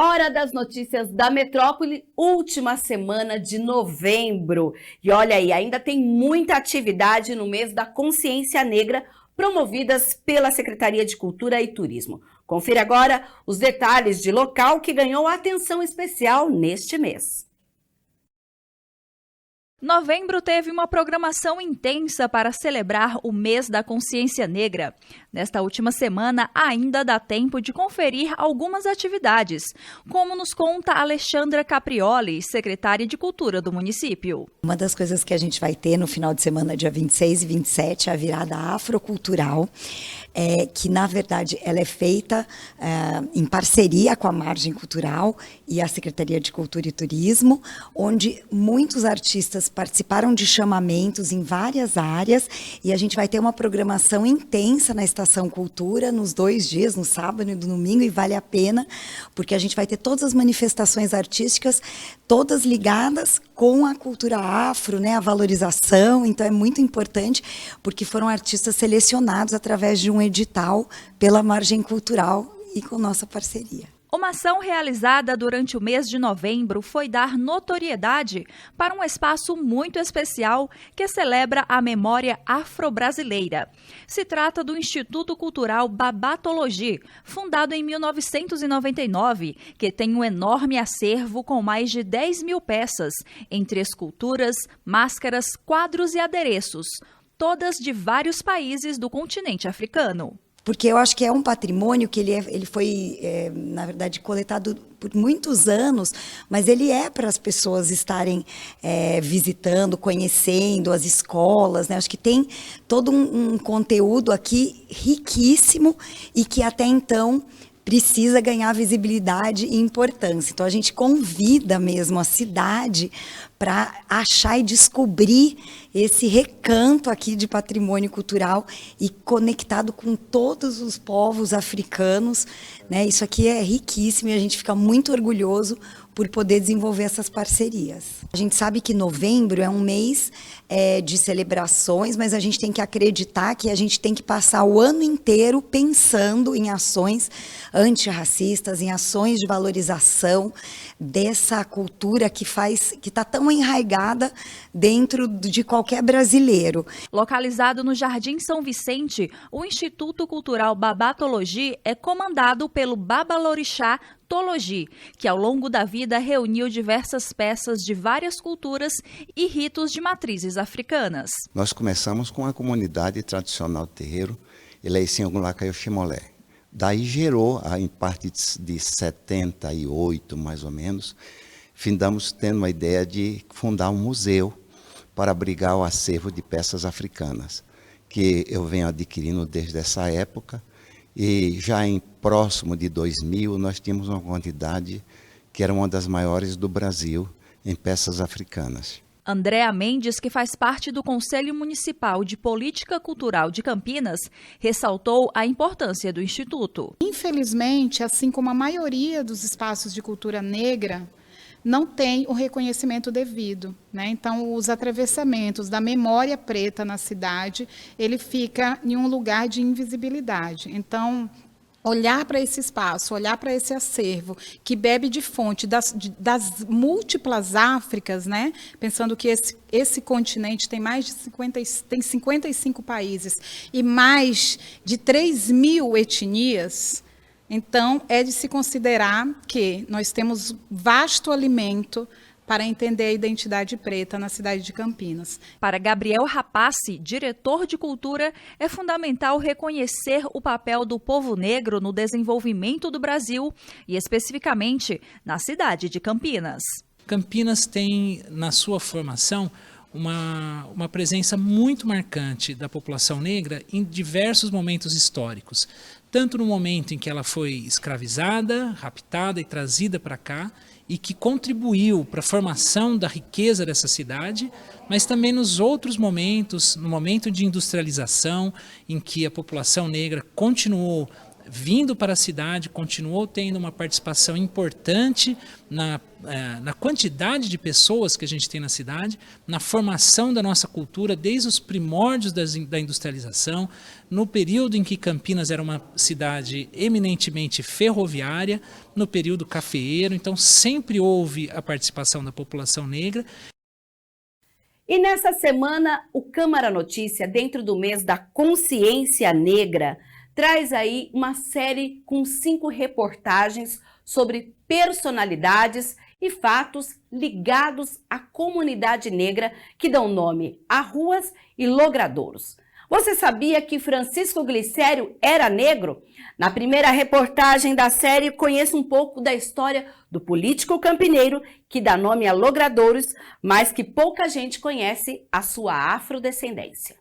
Hora das notícias da metrópole, última semana de novembro. E olha aí, ainda tem muita atividade no mês da Consciência Negra, promovidas pela Secretaria de Cultura e Turismo. Confira agora os detalhes de local que ganhou atenção especial neste mês. Novembro teve uma programação intensa para celebrar o mês da Consciência Negra. Nesta última semana, ainda dá tempo de conferir algumas atividades, como nos conta Alexandra Caprioli, secretária de Cultura do município. Uma das coisas que a gente vai ter no final de semana, dia 26 e 27, é a virada afrocultural, que na verdade ela é feita em parceria com a Margem Cultural e a Secretaria de Cultura e Turismo, onde muitos artistas participaram de chamamentos em várias áreas e a gente vai ter uma programação intensa na Estação Cultura nos 2 dias, no sábado e no domingo, e vale a pena, porque a gente vai ter todas as manifestações artísticas, todas ligadas com a cultura afro, né, a valorização. Então é muito importante, porque foram artistas selecionados através de um edital pela Margem Cultural e com nossa parceria. Uma ação realizada durante o mês de novembro foi dar notoriedade para um espaço muito especial que celebra a memória afro-brasileira. Se trata do Instituto Cultural Babatology, fundado em 1999, que tem um enorme acervo com mais de 10 mil peças, entre esculturas, máscaras, quadros e adereços, todas de vários países do continente africano. Porque eu acho que é um patrimônio que ele foi, na verdade, coletado por muitos anos, mas ele é para as pessoas estarem visitando, conhecendo as escolas, né? Acho que tem todo um conteúdo aqui riquíssimo e que até então precisa ganhar visibilidade e importância. Então a gente convida mesmo a cidade para achar e descobrir esse recanto aqui de patrimônio cultural e conectado com todos os povos africanos, né? Isso aqui é riquíssimo e a gente fica muito orgulhoso por poder desenvolver essas parcerias. A gente sabe que novembro é um mês de celebrações, mas a gente tem que acreditar que a gente tem que passar o ano inteiro pensando em ações antirracistas, em ações de valorização dessa cultura que está tão enraizada dentro de qualquer brasileiro. Localizado no Jardim São Vicente, o Instituto Cultural Babatology é comandado pelo Babalorixá Tology, que ao longo da vida reuniu diversas peças de várias culturas e ritos de matrizes africanas. Nós começamos com a comunidade tradicional do terreiro, Eleicinho-Gulacaio-Ximolé. Daí gerou, em parte de 78, mais ou menos, findamos tendo uma ideia de fundar um museu para abrigar o acervo de peças africanas, que eu venho adquirindo desde essa época. E já em próximo de 2000, nós tínhamos uma quantidade que era uma das maiores do Brasil em peças africanas. Andréa Mendes, que faz parte do Conselho Municipal de Política Cultural de Campinas, ressaltou a importância do Instituto. Infelizmente, assim como a maioria dos espaços de cultura negra, não tem o reconhecimento devido, né? Então, os atravessamentos da memória preta na cidade, ele fica em um lugar de invisibilidade. Então, olhar para esse espaço, olhar para esse acervo, que bebe de fonte das múltiplas Áfricas, né? Pensando que esse continente tem mais de 55 países e mais de 3 mil etnias. Então, é de se considerar que nós temos vasto alimento para entender a identidade preta na cidade de Campinas. Para Gabriel Rapace, diretor de cultura, é fundamental reconhecer o papel do povo negro no desenvolvimento do Brasil e, especificamente, na cidade de Campinas. Campinas tem, na sua formação, uma presença muito marcante da população negra em diversos momentos históricos. Tanto no momento em que ela foi escravizada, raptada e trazida para cá, e que contribuiu para a formação da riqueza dessa cidade, mas também nos outros momentos, no momento de industrialização, em que a população negra continuou vindo para a cidade, continuou tendo uma participação importante na quantidade de pessoas que a gente tem na cidade, na formação da nossa cultura, desde os primórdios da industrialização, no período em que Campinas era uma cidade eminentemente ferroviária, no período cafeeiro, então sempre houve a participação da população negra. E nessa semana, o Câmara Notícia, dentro do mês da consciência negra, traz aí uma série com 5 reportagens sobre personalidades e fatos ligados à comunidade negra que dão nome a ruas e logradouros. Você sabia que Francisco Glicério era negro? Na primeira reportagem da série, conheça um pouco da história do político campineiro que dá nome a logradouros, mas que pouca gente conhece a sua afrodescendência.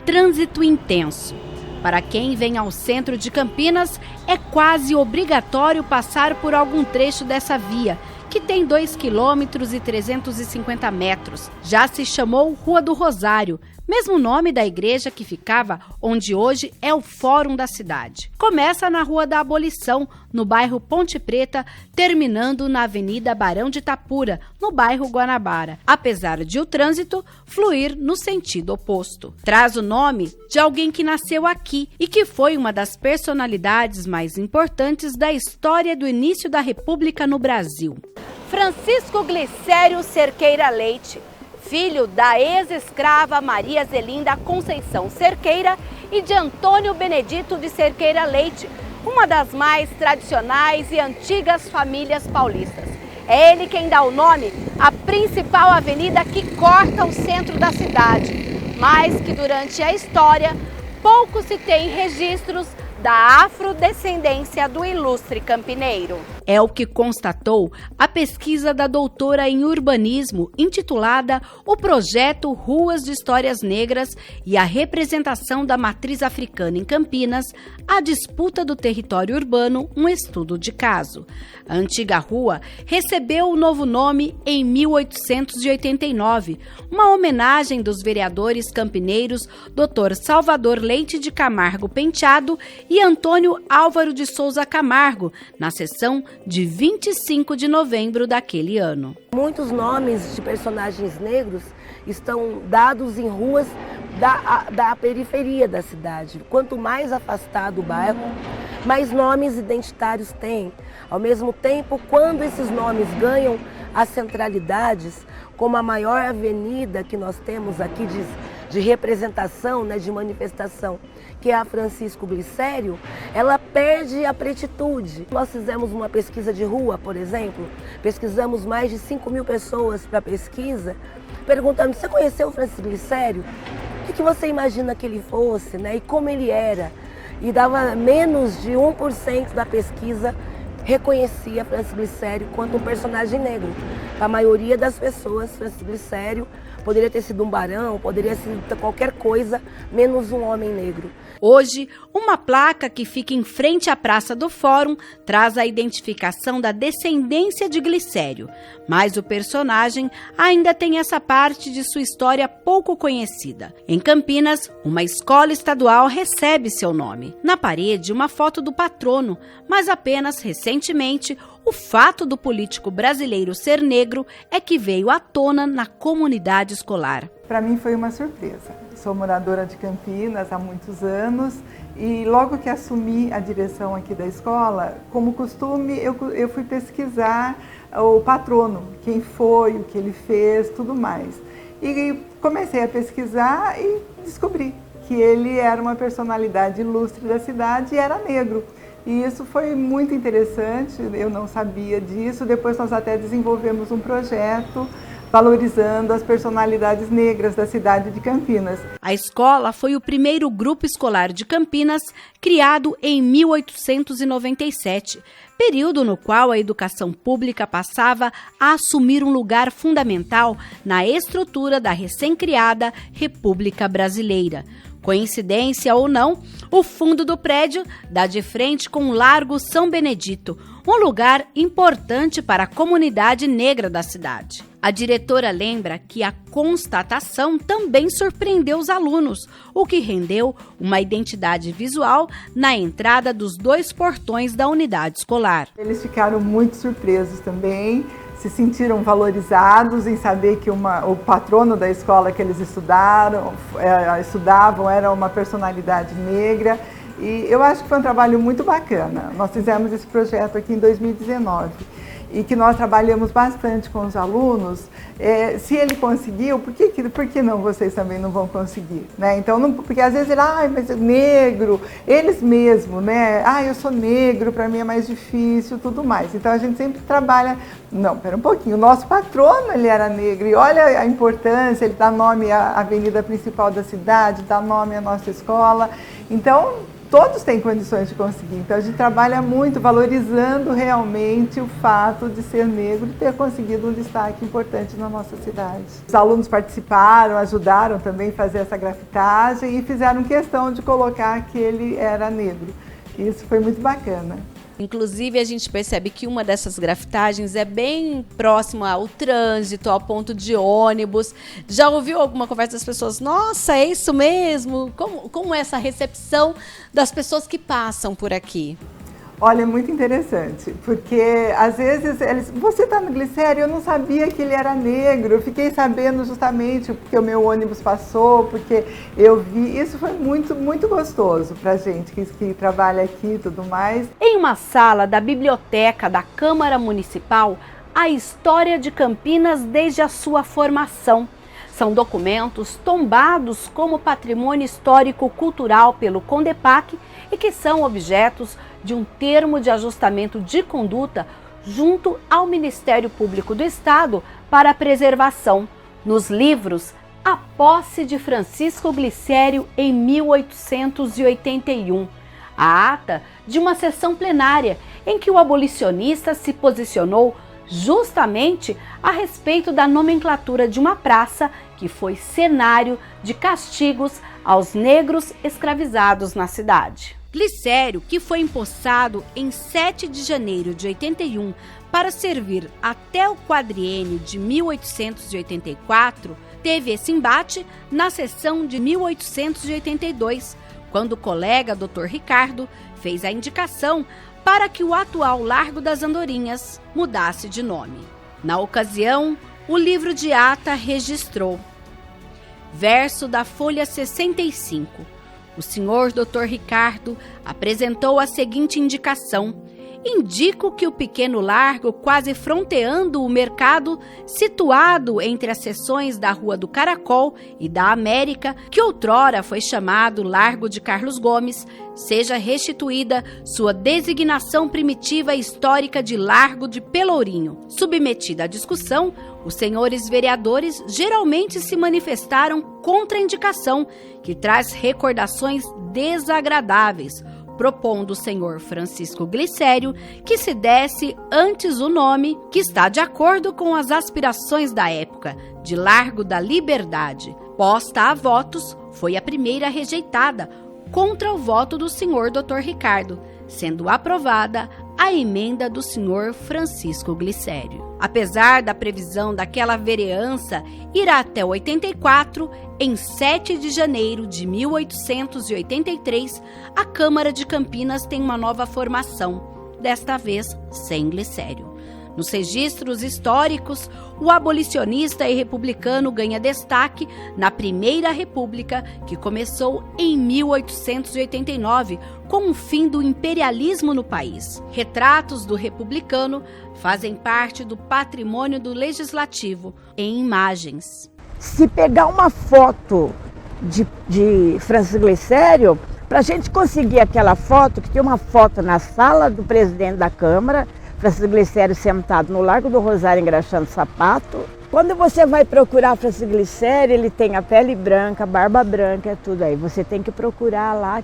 Trânsito intenso. Para quem vem ao centro de Campinas, é quase obrigatório passar por algum trecho dessa via, que tem 2,350 km. Já se chamou Rua do Rosário, mesmo nome da igreja que ficava onde hoje é o Fórum da cidade. Começa na Rua da Abolição, no bairro Ponte Preta, terminando na Avenida Barão de Itapura, no bairro Guanabara, apesar de o trânsito fluir no sentido oposto. Traz o nome de alguém que nasceu aqui e que foi uma das personalidades mais importantes da história do início da República no Brasil. Francisco Glicério Cerqueira Leite, filho da ex-escrava Maria Zelinda Conceição Cerqueira e de Antônio Benedito de Cerqueira Leite, uma das mais tradicionais e antigas famílias paulistas. É ele quem dá o nome à principal avenida que corta o centro da cidade, mas que durante a história pouco se tem registros da afrodescendência do ilustre campineiro. É o que constatou a pesquisa da doutora em urbanismo intitulada O Projeto Ruas de Histórias Negras e a Representação da Matriz Africana em Campinas, a disputa do território urbano, um estudo de caso. A antiga rua recebeu o novo nome em 1889, uma homenagem dos vereadores campineiros Dr. Salvador Leite de Camargo Penteado e Antônio Álvaro de Souza Camargo, na sessão de 25 de novembro daquele ano. Muitos nomes de personagens negros estão dados em ruas da periferia da cidade. Quanto mais afastado o bairro, mais nomes identitários tem. Ao mesmo tempo, quando esses nomes ganham as centralidades, como a maior avenida que nós temos aqui de representação, né, de manifestação, que é a Francisco Glicério, ela perde a pretitude. Nós fizemos uma pesquisa de rua, por exemplo, pesquisamos mais de 5.000 pessoas para a pesquisa, perguntando: você conheceu o Francisco Glicério? O que você imagina que ele fosse, né, e como ele era? E dava menos de 1% da pesquisa reconhecia Francisco Glicério quanto um personagem negro. A maioria das pessoas, Francisco Glicério poderia ter sido um barão, poderia ser qualquer coisa, menos um homem negro. Hoje, uma placa que fica em frente à Praça do Fórum traz a identificação da descendência de Glicério, mas o personagem ainda tem essa parte de sua história pouco conhecida. Em Campinas, uma escola estadual recebe seu nome. Na parede, uma foto do patrono, mas apenas recentemente, o fato do político brasileiro ser negro é que veio à tona na comunidade escolar. Para mim foi uma surpresa. Sou moradora de Campinas há muitos anos e logo que assumi a direção aqui da escola, como costume, eu fui pesquisar o patrono, quem foi, o que ele fez, tudo mais. E comecei a pesquisar e descobri que ele era uma personalidade ilustre da cidade e era negro. E isso foi muito interessante, eu não sabia disso. Depois nós até desenvolvemos um projeto valorizando as personalidades negras da cidade de Campinas. A escola foi o primeiro grupo escolar de Campinas, criado em 1897, período no qual a educação pública passava a assumir um lugar fundamental na estrutura da recém-criada República Brasileira. Coincidência ou não, o fundo do prédio dá de frente com o Largo São Benedito, um lugar importante para a comunidade negra da cidade. A diretora lembra que a constatação também surpreendeu os alunos, o que rendeu uma identidade visual na entrada dos 2 portões da unidade escolar. Eles ficaram muito surpresos também, se sentiram valorizados em saber que o patrono da escola que eles estudavam era uma personalidade negra. E eu acho que foi um trabalho muito bacana. Nós fizemos esse projeto aqui em 2019 e que nós trabalhamos bastante com os alunos. Se ele conseguiu, por que não vocês também não vão conseguir? Né? Então, porque às vezes mas é negro, eles mesmos, né? Eu sou negro, para mim é mais difícil, tudo mais. Então a gente sempre trabalha, não, pera um pouquinho, o nosso patrono ele era negro e olha a importância, ele dá nome à avenida principal da cidade, dá nome à nossa escola. Então, todos têm condições de conseguir. Então, a gente trabalha muito valorizando realmente o fato de ser negro e ter conseguido um destaque importante na nossa cidade. Os alunos participaram, ajudaram também a fazer essa grafitagem e fizeram questão de colocar que ele era negro. Isso foi muito bacana. Inclusive, a gente percebe que uma dessas grafitagens é bem próxima ao trânsito, ao ponto de ônibus. Já ouviu alguma conversa das pessoas? Nossa, é isso mesmo? Como é essa recepção das pessoas que passam por aqui? Olha, é muito interessante, porque às vezes você está no Glicério, eu não sabia que ele era negro, eu fiquei sabendo justamente porque o meu ônibus passou, porque eu vi, isso foi muito, muito gostoso para a gente que trabalha aqui e tudo mais. Em uma sala da biblioteca da Câmara Municipal, a história de Campinas desde a sua formação. São documentos tombados como patrimônio histórico-cultural pelo CONDEPAC e que são objetos de um termo de ajustamento de conduta junto ao Ministério Público do Estado para a preservação. Nos livros, a posse de Francisco Glicério em 1881, a ata de uma sessão plenária em que o abolicionista se posicionou justamente a respeito da nomenclatura de uma praça que foi cenário de castigos aos negros escravizados na cidade. Glicério, que foi empossado em 7 de janeiro de 81 para servir até o quadriênio de 1884, teve esse embate na sessão de 1882, quando o colega Dr. Ricardo fez a indicação para que o atual Largo das Andorinhas mudasse de nome. Na ocasião, o livro de ata registrou: verso da folha 65. O senhor Dr. Ricardo apresentou a seguinte indicação: indico que o pequeno largo, quase fronteando o mercado, situado entre as seções da Rua do Caracol e da América, que outrora foi chamado Largo de Carlos Gomes, seja restituída sua designação primitiva e histórica de Largo de Pelourinho. Submetida à discussão, os senhores vereadores geralmente se manifestaram contra a indicação, que traz recordações desagradáveis, propondo o senhor Francisco Glicério que se desse antes o nome que está de acordo com as aspirações da época, de Largo da Liberdade. Posta a votos, foi a primeira rejeitada, contra o voto do senhor Dr. Ricardo, sendo aprovada a emenda do senhor Francisco Glicério. Apesar da previsão daquela vereança ir até 84, em 7 de janeiro de 1883, a Câmara de Campinas tem uma nova formação, desta vez sem Glicério. Nos registros históricos, o abolicionista e republicano ganha destaque na Primeira República, que começou em 1889, com o fim do imperialismo no país. Retratos do republicano fazem parte do patrimônio do Legislativo em imagens. Se pegar uma foto de Francisco Glicério, para a gente conseguir aquela foto, que tem uma foto na sala do presidente da Câmara, Francisco Glicério sentado no Largo do Rosário engraxando sapato. Quando você vai procurar Francisco Glicério, ele tem a pele branca, barba branca, é tudo aí. Você tem que procurar lá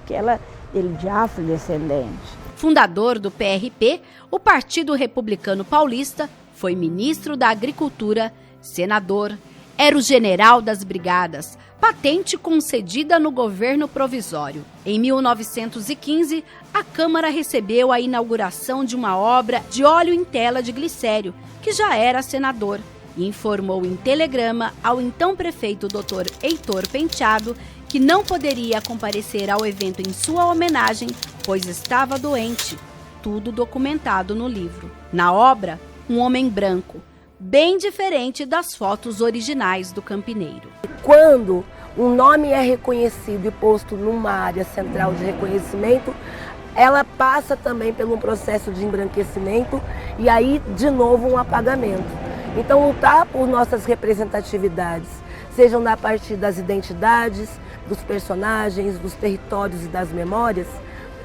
ele de afrodescendente. Fundador do PRP, o Partido Republicano Paulista, foi ministro da Agricultura, senador, era o general das brigadas, patente concedida no governo provisório. Em 1915, a Câmara recebeu a inauguração de uma obra de óleo em tela de glicério, que já era senador, e informou em telegrama ao então prefeito Dr. Heitor Penteado que não poderia comparecer ao evento em sua homenagem, pois estava doente. Tudo documentado no livro. Na obra, um homem branco, bem diferente das fotos originais do campineiro. Quando um nome é reconhecido e posto numa área central de reconhecimento, ela passa também por um processo de embranquecimento e aí, de novo, um apagamento. Então, lutar por nossas representatividades, sejam na partir das identidades, dos personagens, dos territórios e das memórias,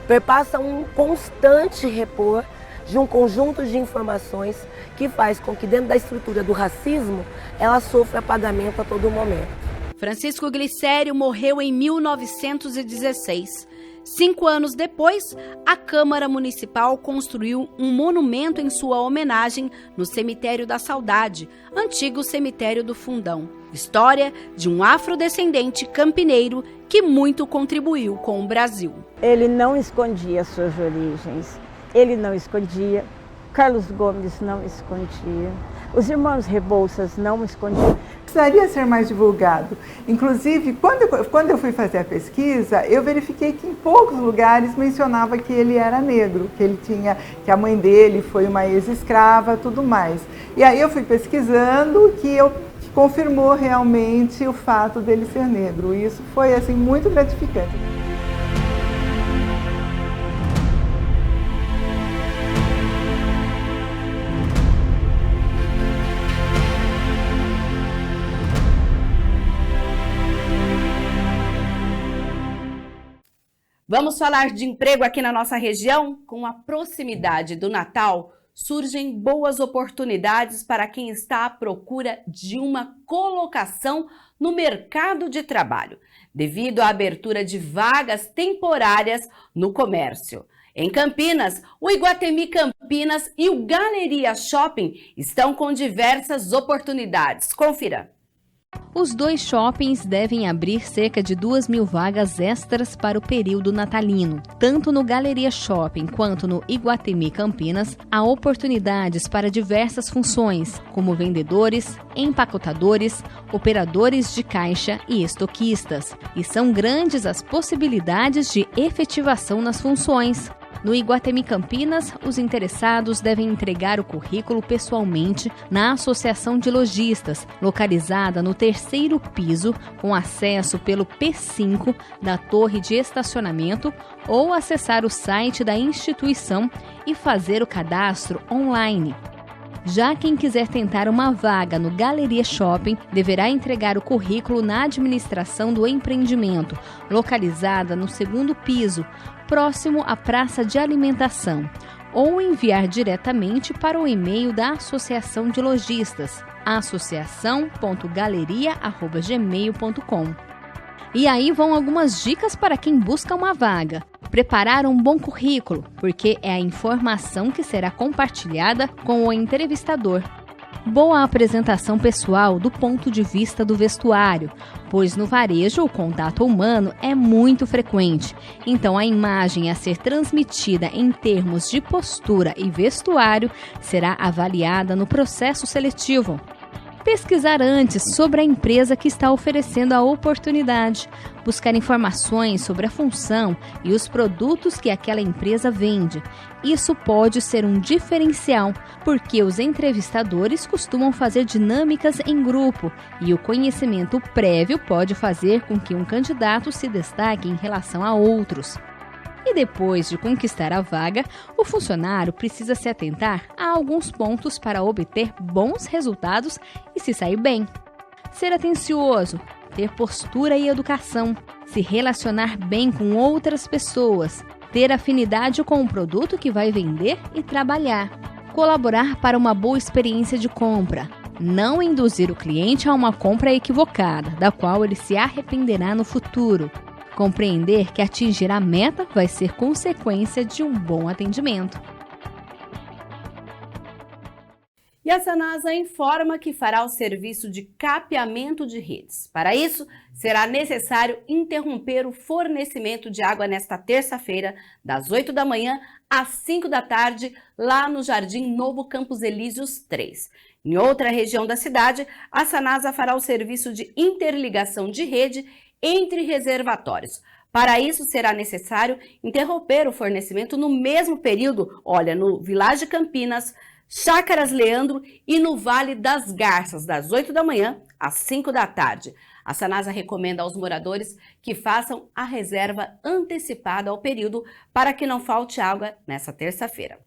perpassa um constante repor de um conjunto de informações que faz com que, dentro da estrutura do racismo, ela sofra apagamento a todo momento. Francisco Glicério morreu em 1916. 5 anos depois, a Câmara Municipal construiu um monumento em sua homenagem no Cemitério da Saudade, antigo Cemitério do Fundão. História de um afrodescendente campineiro que muito contribuiu com o Brasil. Ele não escondia suas origens, ele não escondia, Carlos Gomes não escondia, os irmãos Rebouças não escondiam. Precisaria ser mais divulgado. Inclusive, quando eu fui fazer a pesquisa, eu verifiquei que em poucos lugares mencionava que ele era negro, que a mãe dele foi uma ex-escrava, tudo mais. E aí eu fui pesquisando que confirmou realmente o fato dele ser negro. E isso foi assim muito gratificante. Vamos falar de emprego aqui na nossa região? Com a proximidade do Natal, surgem boas oportunidades para quem está à procura de uma colocação no mercado de trabalho, devido à abertura de vagas temporárias no comércio. Em Campinas, o Iguatemi Campinas e o Galeria Shopping estão com diversas oportunidades. Confira! Os dois shoppings devem abrir cerca de 2.000 vagas extras para o período natalino. Tanto no Galeria Shopping quanto no Iguatemi Campinas, há oportunidades para diversas funções, como vendedores, empacotadores, operadores de caixa e estoquistas. E são grandes as possibilidades de efetivação nas funções. No Iguatemi Campinas, os interessados devem entregar o currículo pessoalmente na Associação de Lojistas, localizada no 3º piso, com acesso pelo P5 da torre de estacionamento, ou acessar o site da instituição e fazer o cadastro online. Já quem quiser tentar uma vaga no Galeria Shopping deverá entregar o currículo na administração do empreendimento, localizada no 2º piso, próximo à praça de alimentação, ou enviar diretamente para o e-mail da Associação de Lojistas, associação.galeria@gmail.com. E aí vão algumas dicas para quem busca uma vaga. Preparar um bom currículo, porque é a informação que será compartilhada com o entrevistador. Boa apresentação pessoal do ponto de vista do vestuário, pois no varejo o contato humano é muito frequente, então a imagem a ser transmitida em termos de postura e vestuário será avaliada no processo seletivo. Pesquisar antes sobre a empresa que está oferecendo a oportunidade, buscar informações sobre a função e os produtos que aquela empresa vende. Isso pode ser um diferencial, porque os entrevistadores costumam fazer dinâmicas em grupo e o conhecimento prévio pode fazer com que um candidato se destaque em relação a outros. E depois de conquistar a vaga, o funcionário precisa se atentar a alguns pontos para obter bons resultados e se sair bem. Ser atencioso, ter postura e educação, se relacionar bem com outras pessoas, ter afinidade com o produto que vai vender e trabalhar, colaborar para uma boa experiência de compra, não induzir o cliente a uma compra equivocada, da qual ele se arrependerá no futuro. Compreender que atingir a meta vai ser consequência de um bom atendimento. E a Sanasa informa que fará o serviço de capeamento de redes. Para isso, será necessário interromper o fornecimento de água nesta terça-feira, das 8 da manhã às 5 da tarde, lá no Jardim Novo Campos Elíseos 3. Em outra região da cidade, a Sanasa fará o serviço de interligação de rede entre reservatórios. Para isso, será necessário interromper o fornecimento no mesmo período, no Village Campinas, Chácaras Leandro e no Vale das Garças, das 8 da manhã às 5 da tarde. A Sanasa recomenda aos moradores que façam a reserva antecipada ao período para que não falte água nessa terça-feira.